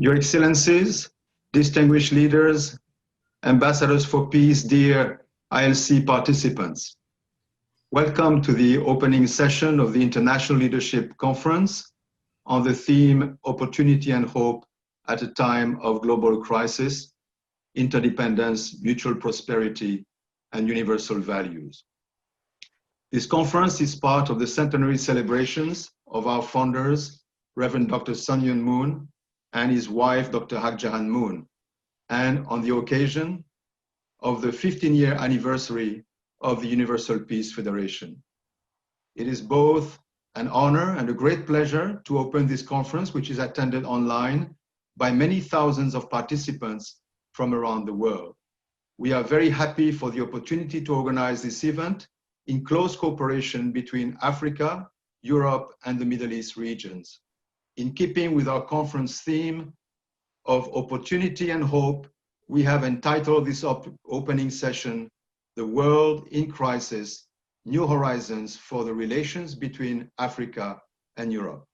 Your Excellencies, distinguished leaders, ambassadors for peace, dear ILC participants. Welcome to the opening session of the International Leadership Conference on the theme Opportunity and Hope at a Time of Global Crisis, Interdependence, Mutual Prosperity, and Universal Values. This conference is part of the centenary celebrations of our founders, Reverend Dr. Sun Myung Moon and his wife, Dr. Hak Jahan Moon, and on the occasion of the 15-year anniversary of the Universal Peace Federation. It is both an honor and a great pleasure to open this conference, which is attended online by many thousands of participants from around the world. We are very happy for the opportunity to organize this event in close cooperation between Africa, Europe, and the Middle East regions. In keeping with our conference theme of opportunity and hope, we have entitled this opening session, The World in Crisis, New Horizons for the Relations between Africa and Europe.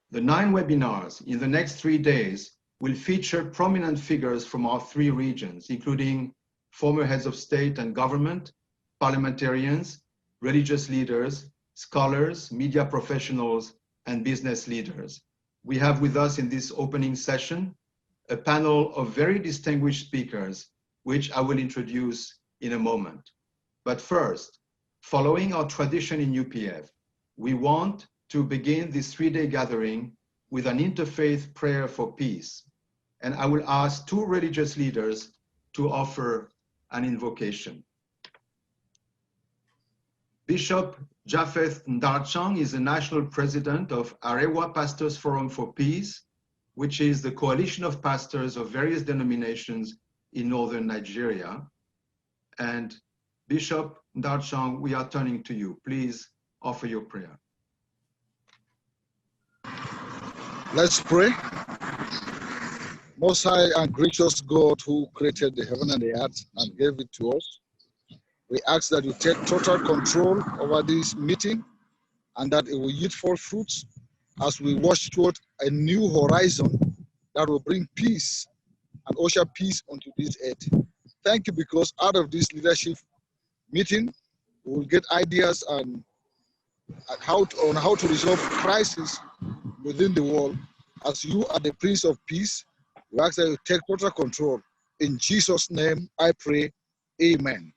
The 9 webinars in the next 3 days will feature prominent figures from our 3 regions, including former heads of state and government, parliamentarians, religious leaders, scholars, media professionals, and business leaders. We have with us in this opening session a panel of very distinguished speakers, which I will introduce in a moment. But first, following our tradition in UPF, we want to begin this 3-day gathering with an interfaith prayer for peace. And I will ask 2 religious leaders to offer an invocation. Bishop Japheth Ndarchang is the national president of Arewa Pastors Forum for Peace, which is the coalition of pastors of various denominations in northern Nigeria. And Bishop Ndarchang, we are turning to you. Please offer your prayer. Let's pray. Most high and gracious God who created the heaven and the earth and gave it to us, we ask that you take total control over this meeting and that it will yield forth fruits as we watch toward a new horizon that will bring peace and usher peace onto this earth. Thank you, because out of this leadership meeting, we will get ideas on how to resolve crisis within the world. As you are the Prince of Peace, we ask that you take total control. In Jesus' name, I pray. Amen.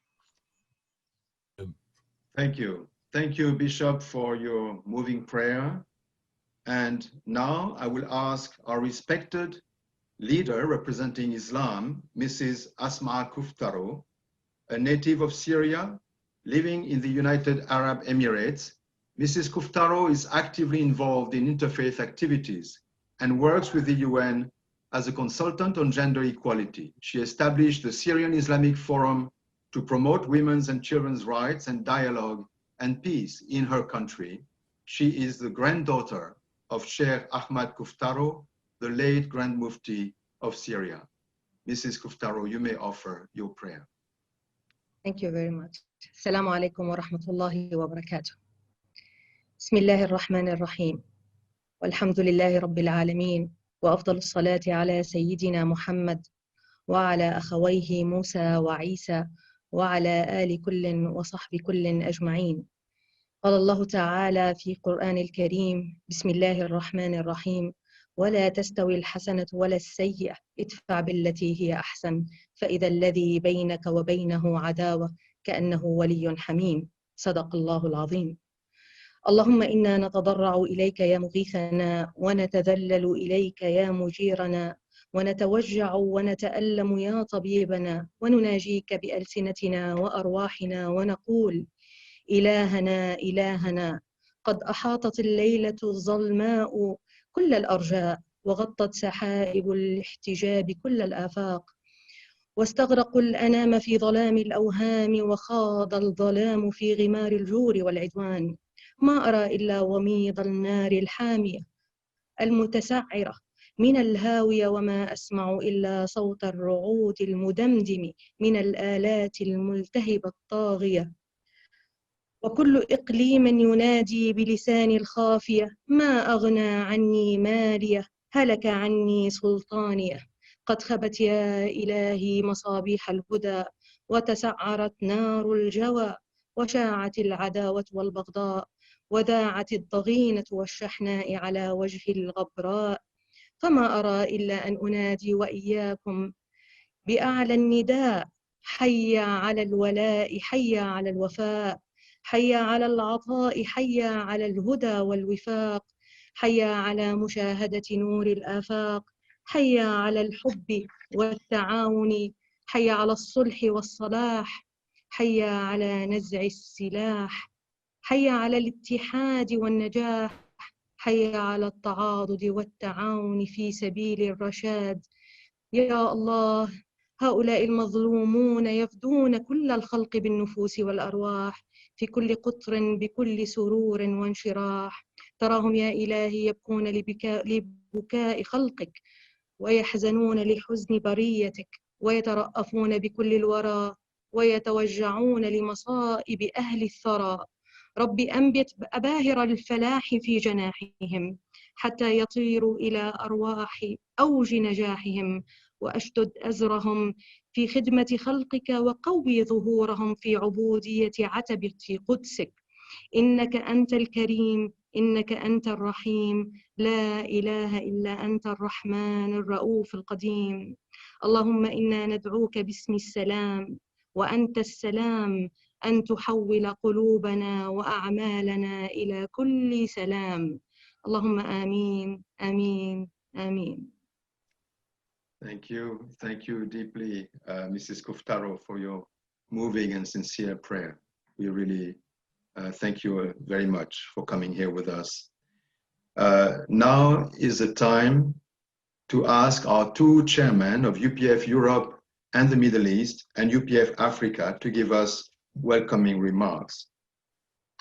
Thank you. Thank you, Bishop, for your moving prayer. And now I will ask our respected leader representing Islam, Mrs. Asma Kuftaro, a native of Syria, living in the United Arab Emirates. Mrs. Kuftaro is actively involved in interfaith activities and works with the UN as a consultant on gender equality. She established the Syrian Islamic Forum to promote women's and children's rights and dialogue and peace in her country. She is the granddaughter of Sheikh Ahmad Kuftaro, the late Grand Mufti of Syria. Mrs. Kuftaro, you may offer your prayer. Thank you very much. Assalamu alaikum wa rahmatullahi wa barakatuh. Bismillahir Rahmanir Rahim. Walhamdulillahi Rabbil Alameen. Wa afdal salati ala Sayyidina Muhammad wa ala akhawayhi Musa wa Isa وعلى آل كل وصحب كل أجمعين. قال الله تعالى في قرآن الكريم: بسم الله الرحمن الرحيم ولا تستوي الحسنة ولا السيئة ادفع بالتي هي أحسن فإذا الذي بينك وبينه عداوة كأنه ولي حميم. صدق الله العظيم. اللهم إنا نتضرع إليك يا مغيثنا ونتذلل إليك يا مجيرنا ونتوجع ونتألم يا طبيبنا ونناجيك بألسنتنا وأرواحنا ونقول: إلهنا إلهنا، قد أحاطت الليلة الظلماء كل الأرجاء وغطت سحائب الاحتجاب كل الآفاق واستغرقوا الأنام في ظلام الأوهام وخاض الظلام في غمار الجور والعدوان. ما أرى إلا وميض النار الحامية المتسعرة من الهاوية وما أسمع إلا صوت الرعود المدمدم من الآلات الملتهبة الطاغية وكل إقليم ينادي بلسان الخافية: ما أغنى عني مالية، هلك عني سلطانيه، قد خبت يا إلهي مصابيح الهدى، وتسعرت نار الجوى، وشاعت العداوة والبغضاء، وذاعت الضغينة والشحناء على وجه الغبراء. فما أرى إلا أن أنادي وإياكم بأعلى النداء: حي على الولاء، حي على الوفاء، حي على العطاء، حي على الهدى والوفاق، حي على مشاهدة نور الآفاق، حي على الحب والتعاون، حي على الصلح والصلاح، حي على نزع السلاح، حي على الاتحاد والنجاح، حي على التعاضد والتعاون في سبيل الرشاد. يا الله، هؤلاء المظلومون يفدون كل الخلق بالنفوس والأرواح، في كل قطر بكل سرور وانشراح. تراهم يا إلهي يبكون لبكاء خلقك، ويحزنون لحزن بريتك، ويترأفون بكل الورى، ويتوجعون لمصائب أهل الثرى. رب أنبت أباهر الفلاح في جناحهم، حتى يطيروا إلى أرواح أوج نجاحهم، وأشدد أزرهم في خدمة خلقك، وقوي ظهورهم في عبودية عتبة قدسك. إنك أنت الكريم، إنك أنت الرحيم، لا إله إلا أنت الرحمن الرؤوف القديم. اللهم إنا ندعوك باسم السلام، وأنت السلام، أن تحول قلوبنا وأعمالنا إلى كل سلام. اللهم آمين آمين آمين. Thank you deeply, Mrs. Kuftaro, for your moving and sincere prayer. We really thank you very much for coming here with us. Now is the time to ask our two chairmen of UPF Europe and the Middle East and UPF Africa to give us welcoming remarks.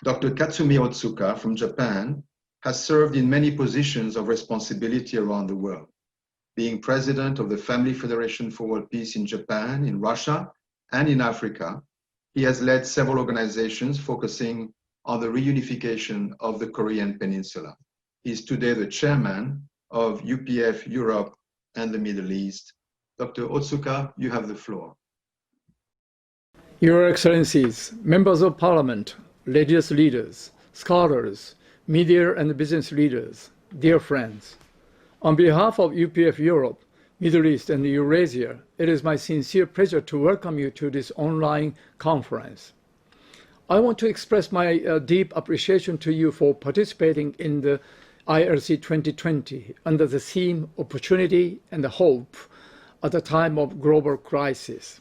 Dr. Katsumi Otsuka from Japan has served in many positions of responsibility around the world, being president of the Family Federation for World Peace in Japan, in Russia, and in Africa. He has led several organizations focusing on the reunification of the Korean Peninsula. He is today the chairman of UPF Europe and the Middle East. Dr. Otsuka, you have the floor. Your Excellencies, members of parliament, religious leaders, scholars, media and business leaders, dear friends. On behalf of UPF Europe, Middle East and Eurasia, it is my sincere pleasure to welcome you to this online conference. I want to express my deep appreciation to you for participating in the ILC 2020 under the theme Opportunity and Hope at a time of global crisis.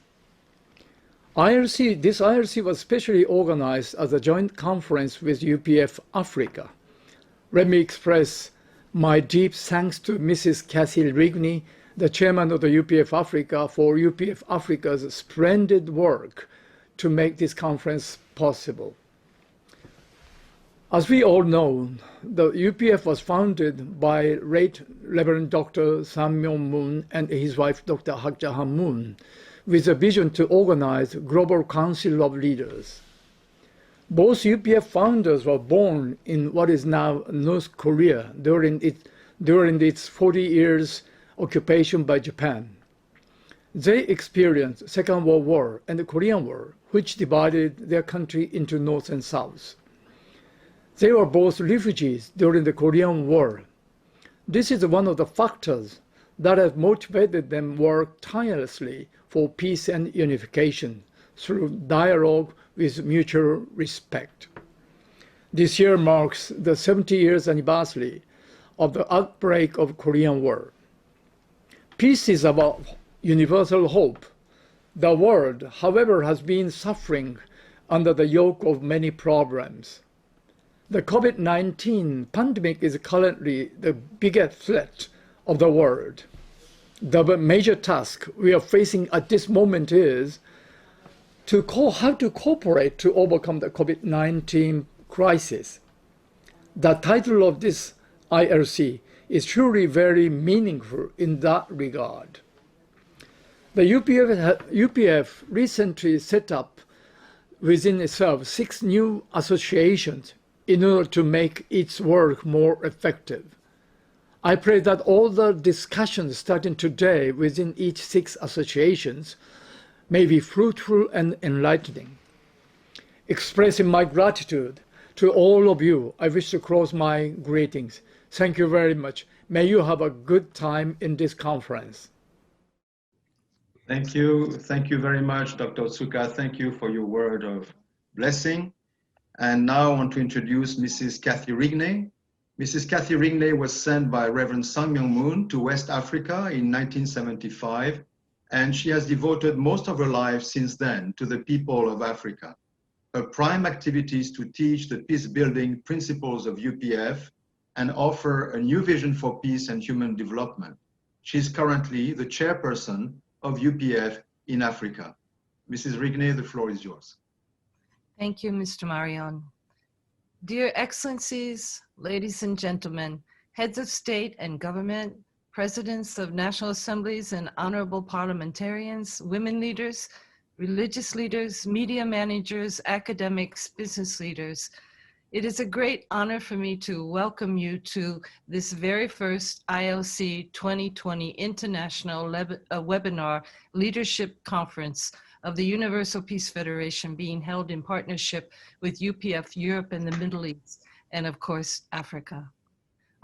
This ILC was specially organized as a joint conference with UPF Africa. Let me express my deep thanks to Mrs. Kathy Rigney, the chairman of the UPF Africa, for UPF Africa's splendid work to make this conference possible. As we all know, the UPF was founded by late Reverend Dr. Sam Myung Moon and his wife Dr. Hak Jahan Moon, with a vision to organize Global Council of Leaders. Both UPF founders were born in what is now North Korea during its 40 years occupation by Japan. They experienced Second World War and the Korean War, which divided their country into North and South. They were both refugees during the Korean War. This is one of the factors that have motivated them to work tirelessly for peace and unification through dialogue with mutual respect. This year marks the 70 years anniversary of the outbreak of Korean War. Peace is about universal hope. The world, however, has been suffering under the yoke of many problems. The COVID-19 pandemic is currently the biggest threat of the world. The major task we are facing at this moment is how to cooperate to overcome the COVID-19 crisis. The title of this ILC is truly very meaningful in that regard. The UPF recently set up within itself 6 new associations in order to make its work more effective. I pray that all the discussions starting today within each 6 associations may be fruitful and enlightening. Expressing my gratitude to all of you, I wish to close my greetings. Thank you very much. May you have a good time in this conference. Thank you. Thank you very much, Dr. Otsuka. Thank you for your word of blessing. And now I want to introduce Mrs. Kathy Rigney. Mrs. Kathy Rigney was sent by Reverend Sang Myung Moon to West Africa in 1975, and she has devoted most of her life since then to the people of Africa. Her prime activity is to teach the peace-building principles of UPF and offer a new vision for peace and human development. She is currently the chairperson of UPF in Africa. Mrs. Rigney, the floor is yours. Thank you, Mr. Marion. Dear Excellencies, ladies and gentlemen, heads of state and government, presidents of national assemblies and honorable parliamentarians, women leaders, religious leaders, media managers, academics, business leaders, it is a great honor for me to welcome you to this very first ILC 2020 International Webinar Leadership Conference of the Universal Peace Federation, being held in partnership with UPF Europe and the Middle East, and of course, Africa.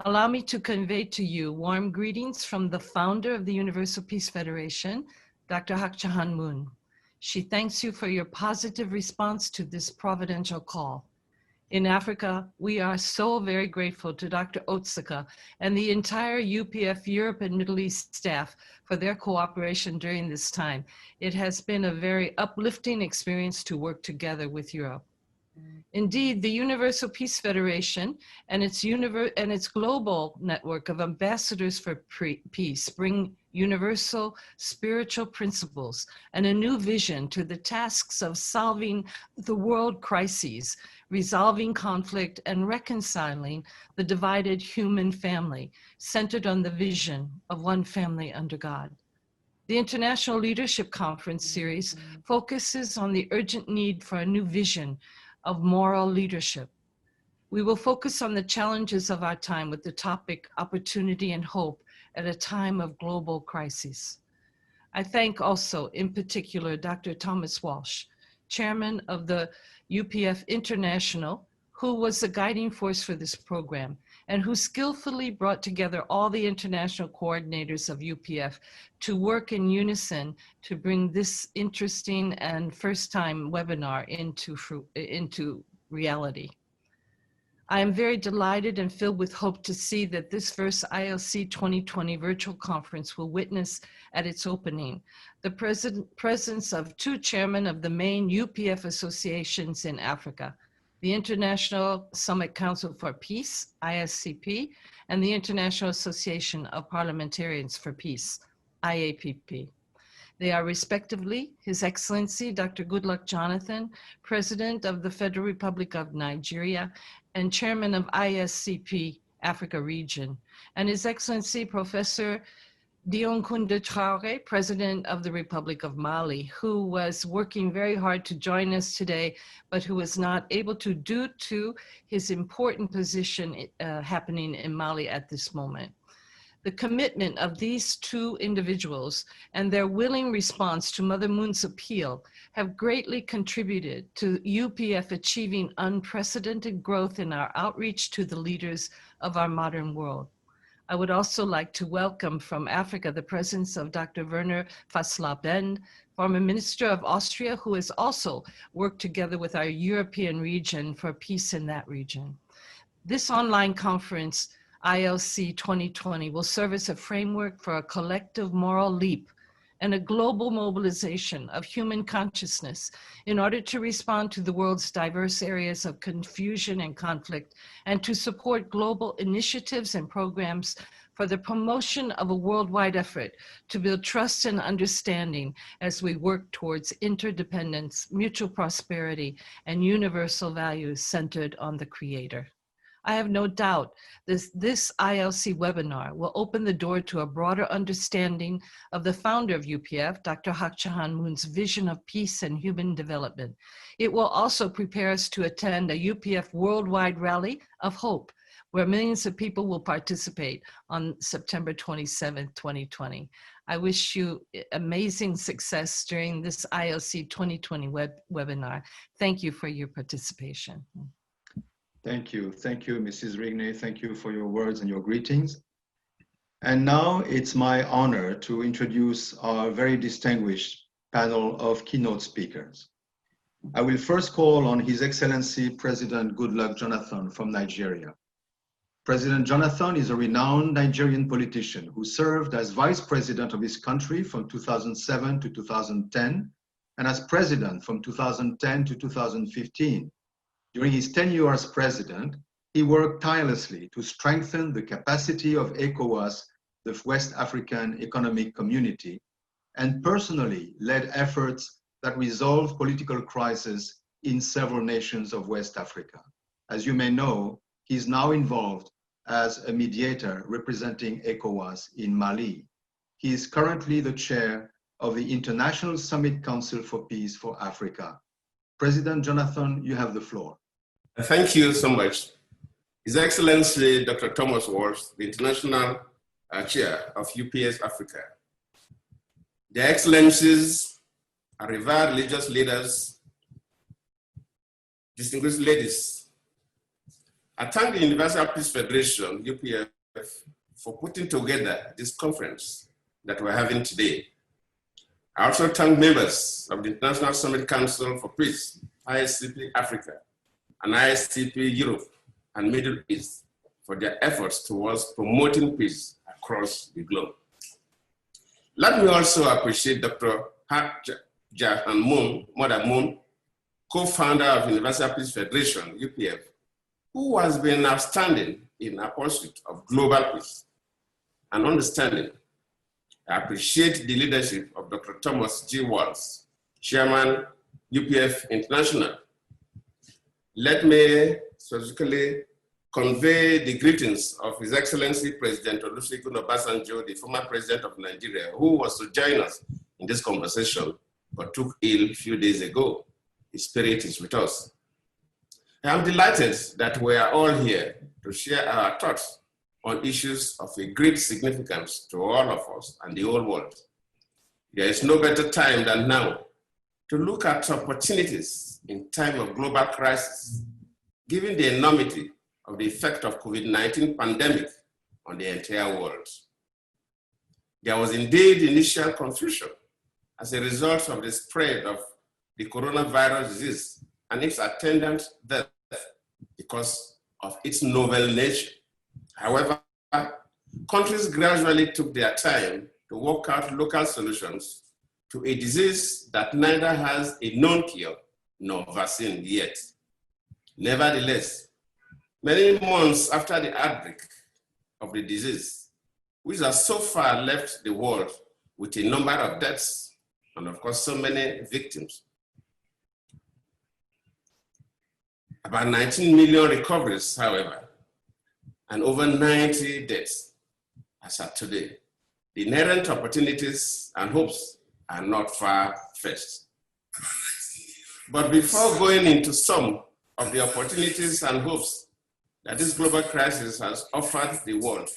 Allow me to convey to you warm greetings from the founder of the Universal Peace Federation, Dr. Hak Ja Han Moon. She thanks you for your positive response to this providential call. In Africa, we are so very grateful to Dr. Otsuka and the entire UPF Europe and Middle East staff for their cooperation during this time. It has been a very uplifting experience to work together with Europe. Indeed, the Universal Peace Federation and its global network of ambassadors for peace bring universal spiritual principles and a new vision to the tasks of solving the world crises, resolving conflict, and reconciling the divided human family, centered on the vision of one family under God. The International Leadership Conference series focuses on the urgent need for a new vision of moral leadership. We will focus on the challenges of our time with the topic Opportunity and Hope at a time of global crisis. I thank also, in particular, Dr. Thomas Walsh, chairman of the UPF International, who was the guiding force for this program and who skillfully brought together all the international coordinators of UPF to work in unison to bring this interesting and first-time webinar into reality. I am very delighted and filled with hope to see that this first ILC 2020 virtual conference will witness at its opening the presence of 2 chairmen of the main UPF associations in Africa, the International Summit Council for Peace, ISCP, and the International Association of Parliamentarians for Peace, IAPP. They are respectively His Excellency Dr. Goodluck Jonathan, President of the Federal Republic of Nigeria and Chairman of ISCP Africa Region, and His Excellency Professor Dioncounda Traoré, President of the Republic of Mali, who was working very hard to join us today, but who was not able to due to his important position happening in Mali at this moment. The commitment of these 2 individuals and their willing response to Mother Moon's appeal have greatly contributed to UPF achieving unprecedented growth in our outreach to the leaders of our modern world. I would also like to welcome from Africa the presence of Dr. Werner Fassler-Bend, former Minister of Austria, who has also worked together with our European region for peace in that region. This online conference, ILC 2020, will serve as a framework for a collective moral leap and a global mobilization of human consciousness in order to respond to the world's diverse areas of confusion and conflict, and to support global initiatives and programs for the promotion of a worldwide effort to build trust and understanding as we work towards interdependence, mutual prosperity, and universal values centered on the Creator. I have no doubt this ILC webinar will open the door to a broader understanding of the founder of UPF, Dr. Hak Ja Han Moon's vision of peace and human development. It will also prepare us to attend a UPF worldwide rally of hope where millions of people will participate on September 27th, 2020. I wish you amazing success during this ILC 2020 webinar. Thank you for your participation. Thank you. Thank you, Mrs. Rigney. Thank you for your words and your greetings. And now it's my honor to introduce our very distinguished panel of keynote speakers. I will first call on His Excellency President Goodluck Jonathan from Nigeria. President Jonathan is a renowned Nigerian politician who served as vice president of his country from 2007 to 2010 and as president from 2010 to 2015. During his tenure as president, he worked tirelessly to strengthen the capacity of ECOWAS, the West African Economic Community, and personally led efforts that resolved political crises in several nations of West Africa. As you may know, he is now involved as a mediator representing ECOWAS in Mali. He is currently the chair of the International Summit Council for Peace for Africa. President Jonathan, you have the floor. Thank you so much. His Excellency Dr. Thomas Walsh, the International Chair of UPS Africa. Their Excellencies, revered religious leaders, distinguished ladies, I thank the Universal Peace Federation, UPF, for putting together this conference that we're having today. I also thank members of the International Summit Council for Peace, ISCP Africa, and ISCP Europe and Middle East for their efforts towards promoting peace across the globe. Let me also appreciate Dr. Hadja and Mother Moon, co-founder of Universal Peace Federation, UPF, who has been outstanding in our pursuit of global peace and understanding. I appreciate the leadership of Dr. Thomas G. Walsh, Chairman, UPF International. Let me specifically convey the greetings of His Excellency President Olusegun Obasanjo, the former president of Nigeria, who was to join us in this conversation, but took ill a few days ago. His spirit is with us. I am delighted that we are all here to share our thoughts on issues of a great significance to all of us and the whole world. There is no better time than now to look at opportunities in time of global crisis, given the enormity of the effect of COVID-19 pandemic on the entire world. There was indeed initial confusion as a result of the spread of the coronavirus disease and its attendant death because of its novel nature. However, countries gradually took their time to work out local solutions to a disease that neither has a known cure nor vaccine yet. Nevertheless, many months after the outbreak of the disease, which has so far left the world with a number of deaths and of course so many victims, about 19 million recoveries, however, and over 90 deaths as of today. The inherent opportunities and hopes are not far-fetched. But before going into some of the opportunities and hopes that this global crisis has offered the world,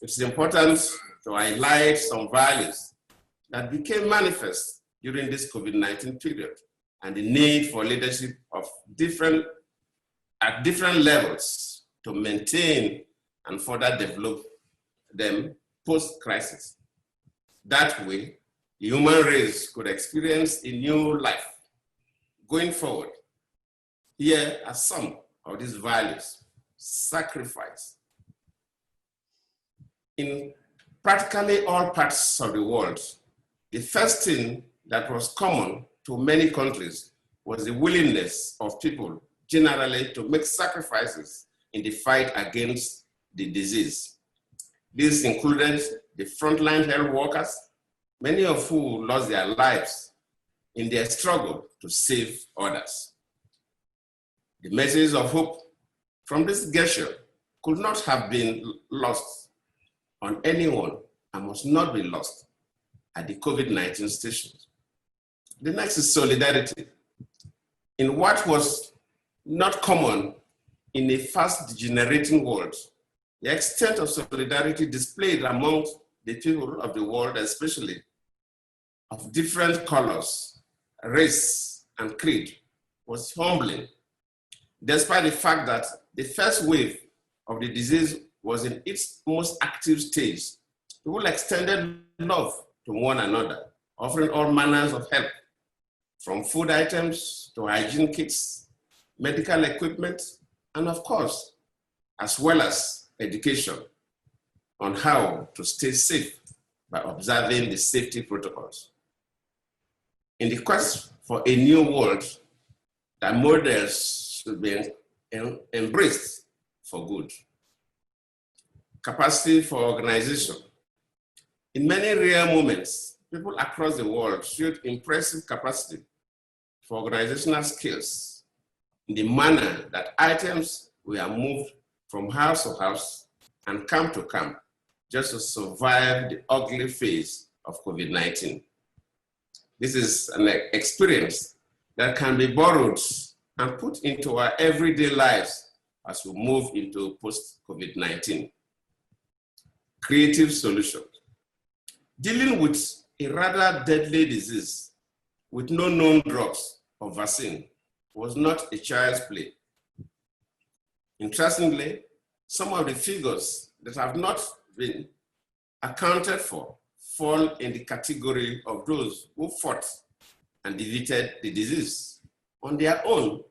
it's important to highlight some values that became manifest during this COVID-19 period and the need for leadership of at different levels to maintain and further develop them post-crisis. That way, the human race could experience a new life going forward. Here are some of these values: sacrifice. In practically all parts of the world, the first thing that was common to many countries was the willingness of people generally to make sacrifices in the fight against the disease. This included the frontline health workers, many of who lost their lives in their struggle to save others. The message of hope from this gesture could not have been lost on anyone and must not be lost at the COVID-19 stations. The next is solidarity. In what was not common in a fast degenerating world, the extent of solidarity displayed among the people of the world, especially of different colors, race, and creed, was humbling, despite the fact that the first wave of the disease was in its most active stage. People extended love to one another, offering all manners of help, from food items to hygiene kits, medical equipment, and of course, as well as education on how to stay safe by observing the safety protocols. In the quest for a new world, that models should be embraced for good. Capacity for organization. In many rare moments, people across the world showed impressive capacity for organizational skills in the manner that items were moved from house to house and camp to camp just to survive the ugly phase of COVID-19. This is an experience that can be borrowed and put into our everyday lives as we move into post-COVID-19. Creative solutions. Dealing with a rather deadly disease with no known drugs or vaccine was not a child's play. Interestingly, some of the figures that have not been accounted for fall in the category of those who fought and defeated the disease on their own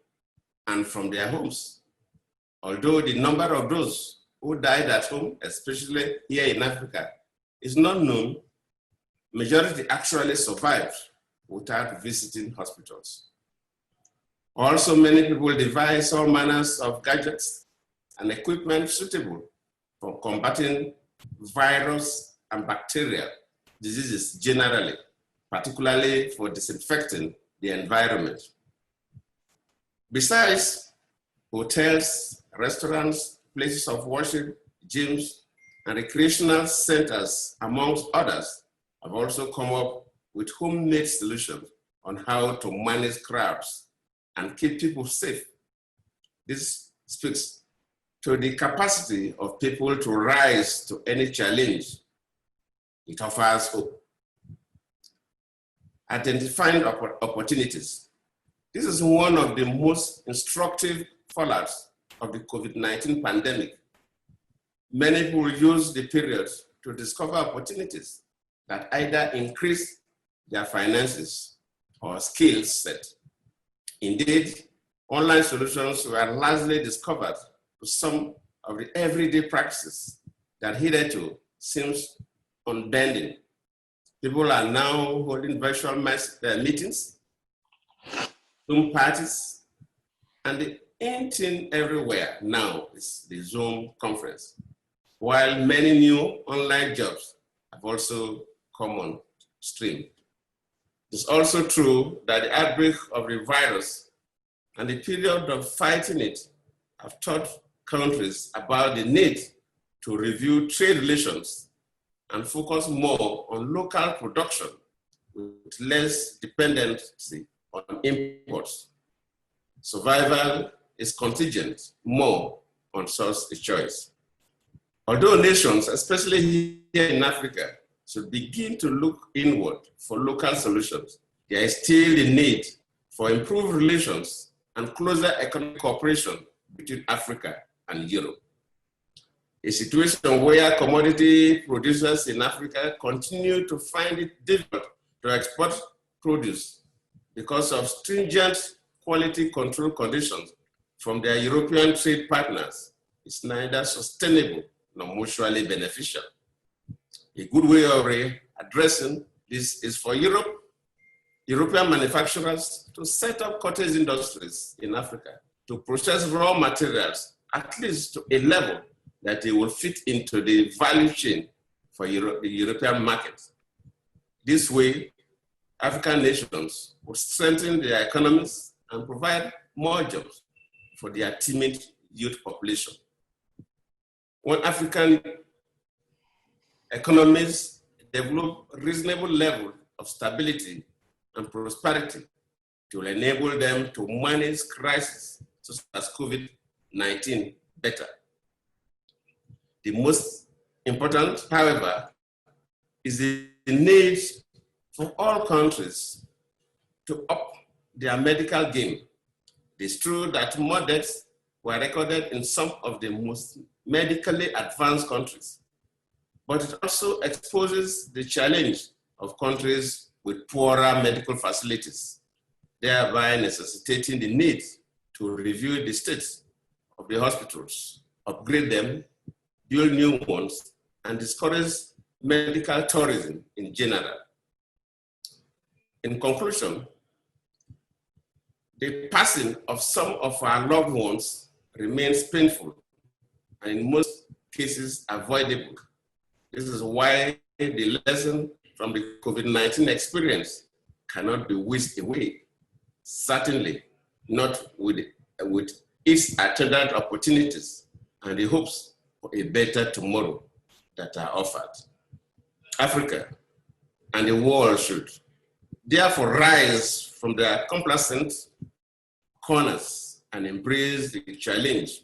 and from their homes. Although the number of those who died at home, especially here in Africa, is not known, majority actually survived without visiting hospitals. Also, many people devise all manners of gadgets and equipment suitable for combating virus and bacterial diseases generally, particularly for disinfecting the environment. Besides, hotels, restaurants, places of worship, gyms, and recreational centers, amongst others, have also come up with homemade solutions on how to manage crowds and keep people safe. This speaks to the capacity of people to rise to any challenge. It offers hope. Identifying opportunities. This is one of the most instructive fallouts of the COVID-19 pandemic. Many people use the period to discover opportunities that either increase their finances or skill set. Indeed, online solutions were largely discovered to some of the everyday practices that hitherto seems unbending. People are now holding virtual meetings, Zoom parties, and the in thing everywhere now is the Zoom conference, while many new online jobs have also come on stream. It's also true that the outbreak of the virus and the period of fighting it have taught countries about the need to review trade relations and focus more on local production with less dependency on imports. Survival is contingent more on such a choice. Although nations, especially here in Africa, should begin to look inward for local solutions, there is still the need for improved relations and closer economic cooperation between Africa and Europe. A situation where commodity producers in Africa continue to find it difficult to export produce because of stringent quality control conditions from their European trade partners is neither sustainable nor mutually beneficial. A good way of addressing this is for European manufacturers to set up cottage industries in Africa to process raw materials at least to a level that they will fit into the value chain for the European market. This way, African nations will strengthen their economies and provide more jobs for their timid youth population. When African economies develop a reasonable level of stability and prosperity, it will enable them to manage crises such as COVID-19 COVID-19 better. The most important, however, is the need for all countries to up their medical game. It's true that more deaths were recorded in some of the most medically advanced countries, but it also exposes the challenge of countries with poorer medical facilities, thereby necessitating the need to review the state of the hospitals, upgrade them, build new ones, and discourage medical tourism in general. In conclusion, the passing of some of our loved ones remains painful and in most cases avoidable. This is why the lesson from the COVID-19 experience cannot be whisked away, certainly not with its attendant opportunities and the hopes for a better tomorrow that are offered. Africa and the world should therefore rise from their complacent corners and embrace the challenge,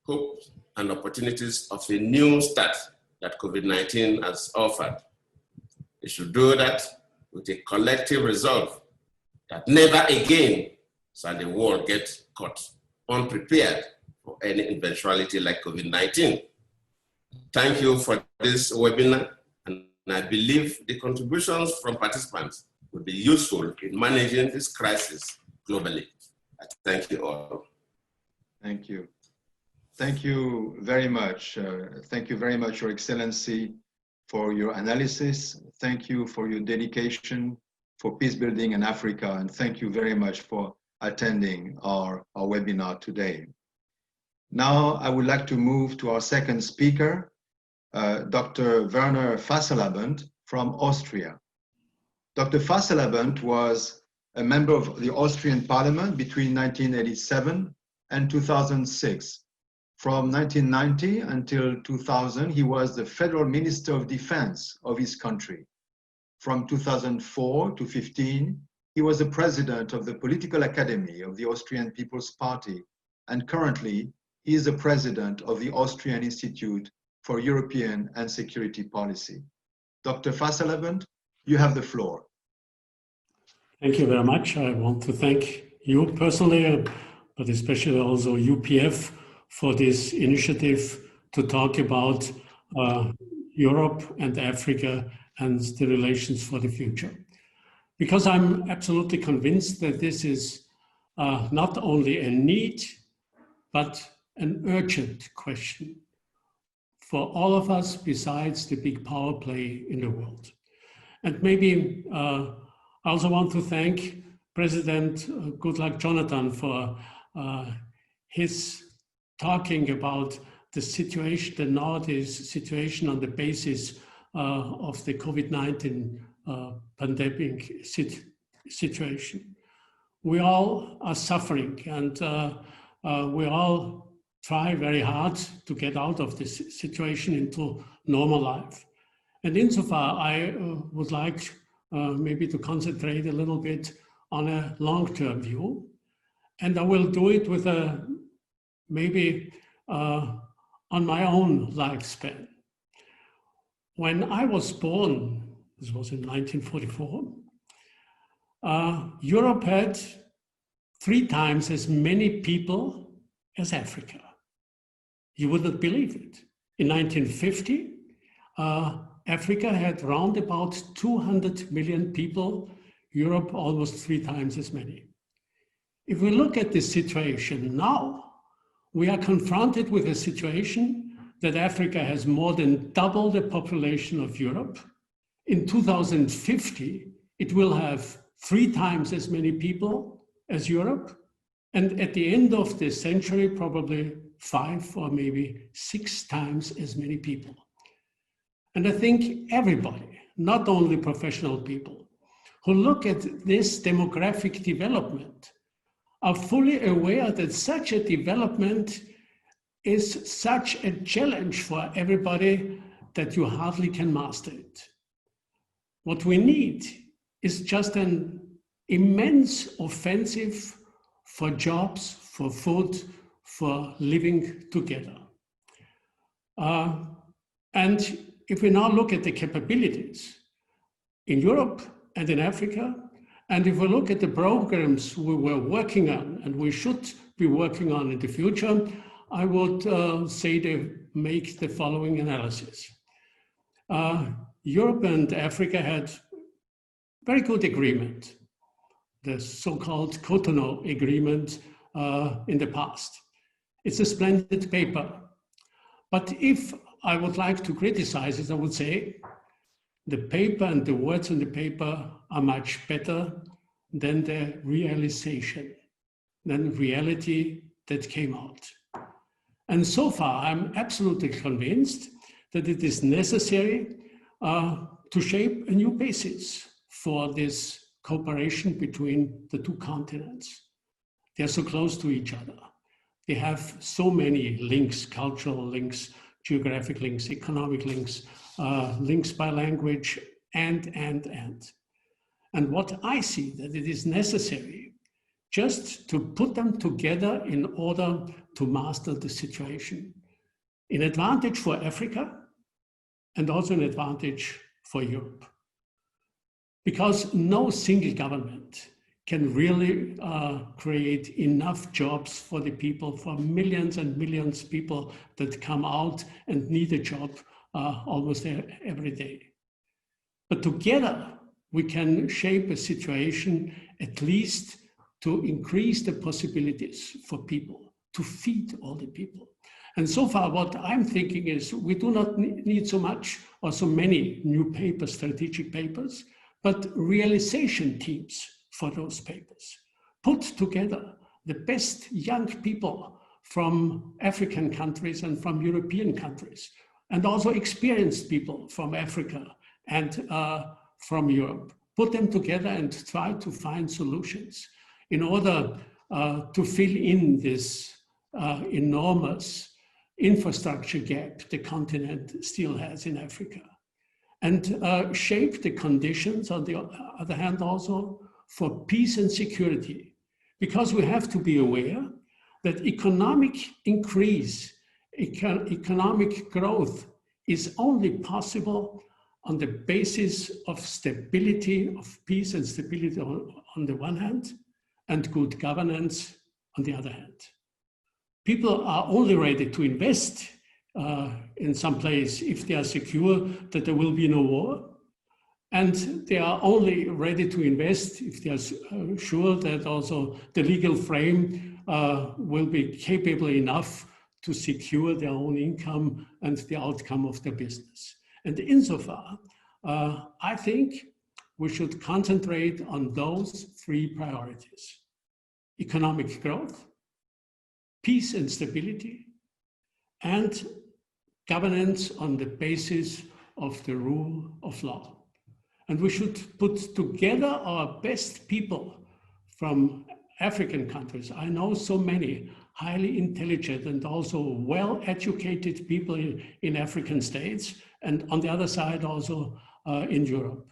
hope, and opportunities of a new start that COVID-19 has offered. We should do that with a collective resolve that never again shall the world get caught unprepared for any eventuality like COVID-19. Thank you for this webinar, and I believe the contributions from participants will be useful in managing this crisis globally. I thank you all. Thank you. Thank you very much. Thank you very much, Your Excellency, for your analysis. Thank you for your dedication for peace building in Africa, and thank you very much for attending our webinar today. Now, I would like to move to our second speaker, Dr. Werner Fasselabend from Austria. Dr. Fasselabend was a member of the Austrian Parliament between 1987 and 2006. From 1990 until 2000, he was the Federal Minister of Defense of his country. From 2004 to 15, he was the president of the Political Academy of the Austrian People's Party, and currently he is the president of the Austrian Institute for European and Security Policy. Dr. Fasselabend, you have the floor. Thank you very much. I want to thank you personally, but especially also UPF for this initiative to talk about Europe and Africa and the relations for the future. Because I'm absolutely convinced that this is not only a need, but an urgent question for all of us besides the big power play in the world. And maybe I also want to thank President Goodluck Jonathan for his talking about the situation, the nowadays situation on the basis of the COVID-19 pandemic situation. We all are suffering, and we all try very hard to get out of this situation into normal life. And insofar, I would like maybe to concentrate a little bit on a long-term view. And I will do it with a maybe on my own lifespan. When I was born, this was in 1944, Europe had 3 times as many people as Africa. You wouldn't believe it. In 1950, Africa had round about 200 million people, Europe almost 3 times as many. If we look at this situation now, we are confronted with a situation that Africa has more than double the population of Europe. In 2050, it will have 3 times as many people as Europe. And at the end of the century, probably 5 or maybe 6 times as many people. And I think everybody, not only professional people, who look at this demographic development are fully aware that such a development is such a challenge for everybody that you hardly can master it. What we need is just an immense offensive for jobs, for food, for living together. And if we now look at the capabilities in Europe and in Africa, and if we look at the programs we were working on and we should be working on in the future, I would say they make the following analysis. Europe and Africa had very good agreement, the so-called Cotonou Agreement in the past. It's a splendid paper. But if I would like to criticize it, I would say the paper and the words in the paper are much better than the realization, than reality that came out. And so far, I'm absolutely convinced that it is necessary to shape a new basis for this cooperation between the two continents. They are so close to each other. They have so many links, cultural links, geographic links, economic links, links by language, and. And what I see that it is necessary just to put them together in order to master the situation. An advantage for Africa and also an advantage for Europe. Because no single government can really create enough jobs for the people, for millions and millions of people that come out and need a job almost every day. But together, we can shape a situation at least to increase the possibilities for people, to feed all the people. And so far, what I'm thinking is we do not need so much or so many new papers, strategic papers, but realization teams for those papers. Put together the best young people from African countries and from European countries, and also experienced people from Africa and from Europe. Put them together and try to find solutions in order to fill in this enormous infrastructure gap the continent still has in Africa. And shape the conditions, on the other hand, also for peace and security. Because we have to be aware that economic increase, economic growth is only possible on the basis of stability, of peace and stability on the one hand, and good governance on the other hand. People are only ready to invest in some place if they are secure that there will be no war. And they are only ready to invest if they are sure that also the legal frame will be capable enough to secure their own income and the outcome of their business. And insofar, I think we should concentrate on those three priorities: economic growth, peace and stability, and governance on the basis of the rule of law. And we should put together our best people from African countries. I know so many highly intelligent and also well-educated people in African states, and on the other side also in Europe.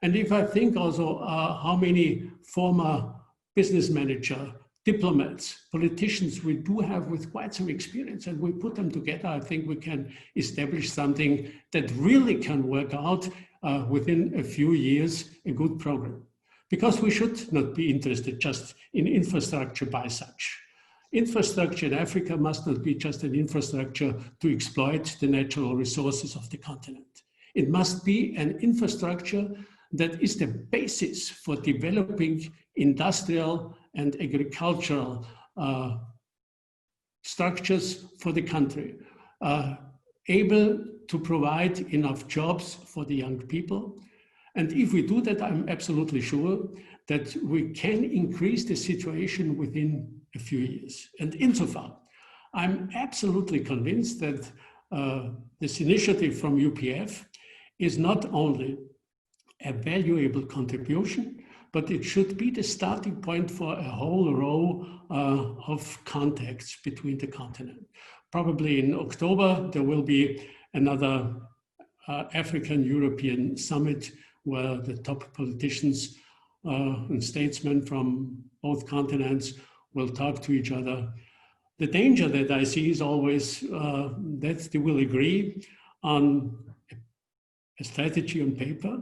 And if I think also how many former business manager, diplomats, politicians we do have with quite some experience, and we put them together, I think we can establish something that really can work out within a few years, a good program. Because we should not be interested just in infrastructure by such. Infrastructure in Africa must not be just an infrastructure to exploit the natural resources of the continent. It must be an infrastructure that is the basis for developing industrial and agricultural structures for the country, able to provide enough jobs for the young people. And if we do that, I'm absolutely sure that we can increase the situation within a few years. And insofar, I'm absolutely convinced that this initiative from UPF is not only a valuable contribution, but it should be the starting point for a whole row of contacts between the continent. Probably in October, there will be another African-European summit where the top politicians and statesmen from both continents will talk to each other. The danger that I see is always that they will agree on a strategy on paper.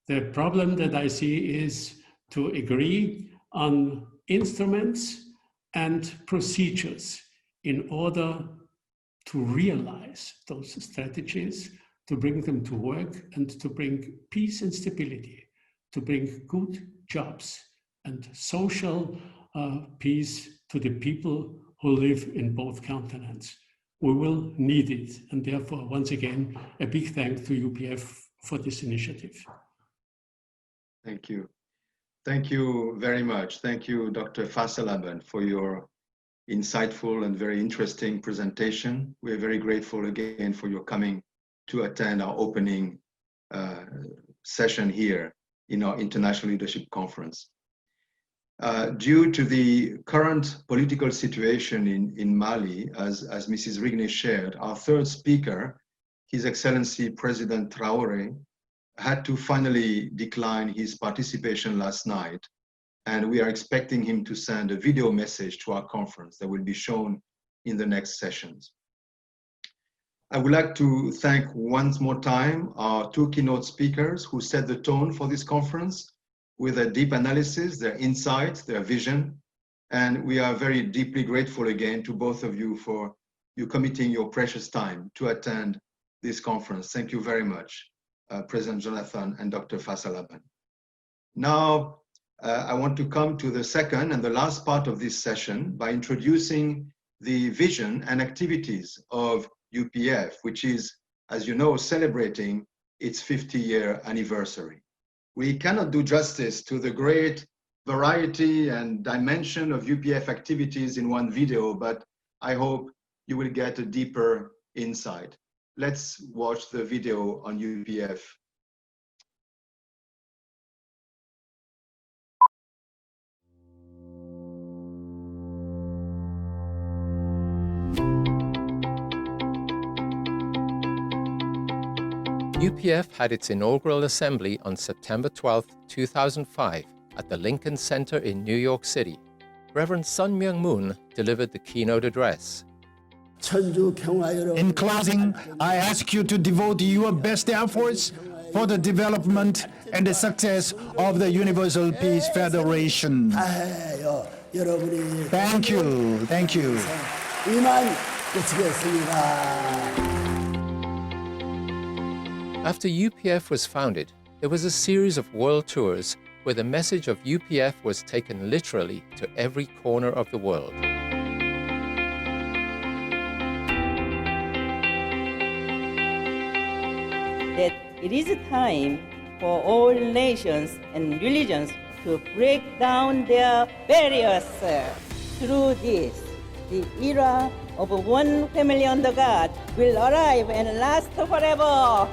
The problem that I see is to agree on instruments and procedures in order to realize those strategies, to bring them to work and to bring peace and stability, to bring good jobs and social peace to the people who live in both continents. We will need it. And therefore, once again, a big thanks to UPF for this initiative. Thank you. Thank you very much. Thank you, Dr. Fasalaban, for your insightful and very interesting presentation. We are very grateful again for your coming to attend our opening session here in our International Leadership Conference. Due to the current political situation in Mali, as Mrs. Rigney shared, our third speaker, His Excellency President Traoré, had to finally decline his participation last night, and we are expecting him to send a video message to our conference that will be shown in the next sessions. I would like to thank once more time our two keynote speakers who set the tone for this conference with their deep analysis, their insights, their vision, and we are very deeply grateful again to both of you for you committing your precious time to attend this conference. Thank you very much, President Jonathan and Dr. Fasalaban. Now, I want to come to the second and the last part of this session by introducing the vision and activities of UPF, which is, as you know, celebrating its 50-year anniversary. We cannot do justice to the great variety and dimension of UPF activities in one video, but I hope you will get a deeper insight. Let's watch the video on UPF. UPF had its inaugural assembly on September 12, 2005 at the Lincoln Center in New York City. Reverend Sun Myung Moon delivered the keynote address. In closing, I ask you to devote your best efforts for the development and the success of the Universal Peace Federation. Thank you. Thank you. After UPF was founded, there was a series of world tours where the message of UPF was taken literally to every corner of the world. That it is time for all nations and religions to break down their barriers. Through this, the era of one family under God will arrive and last forever.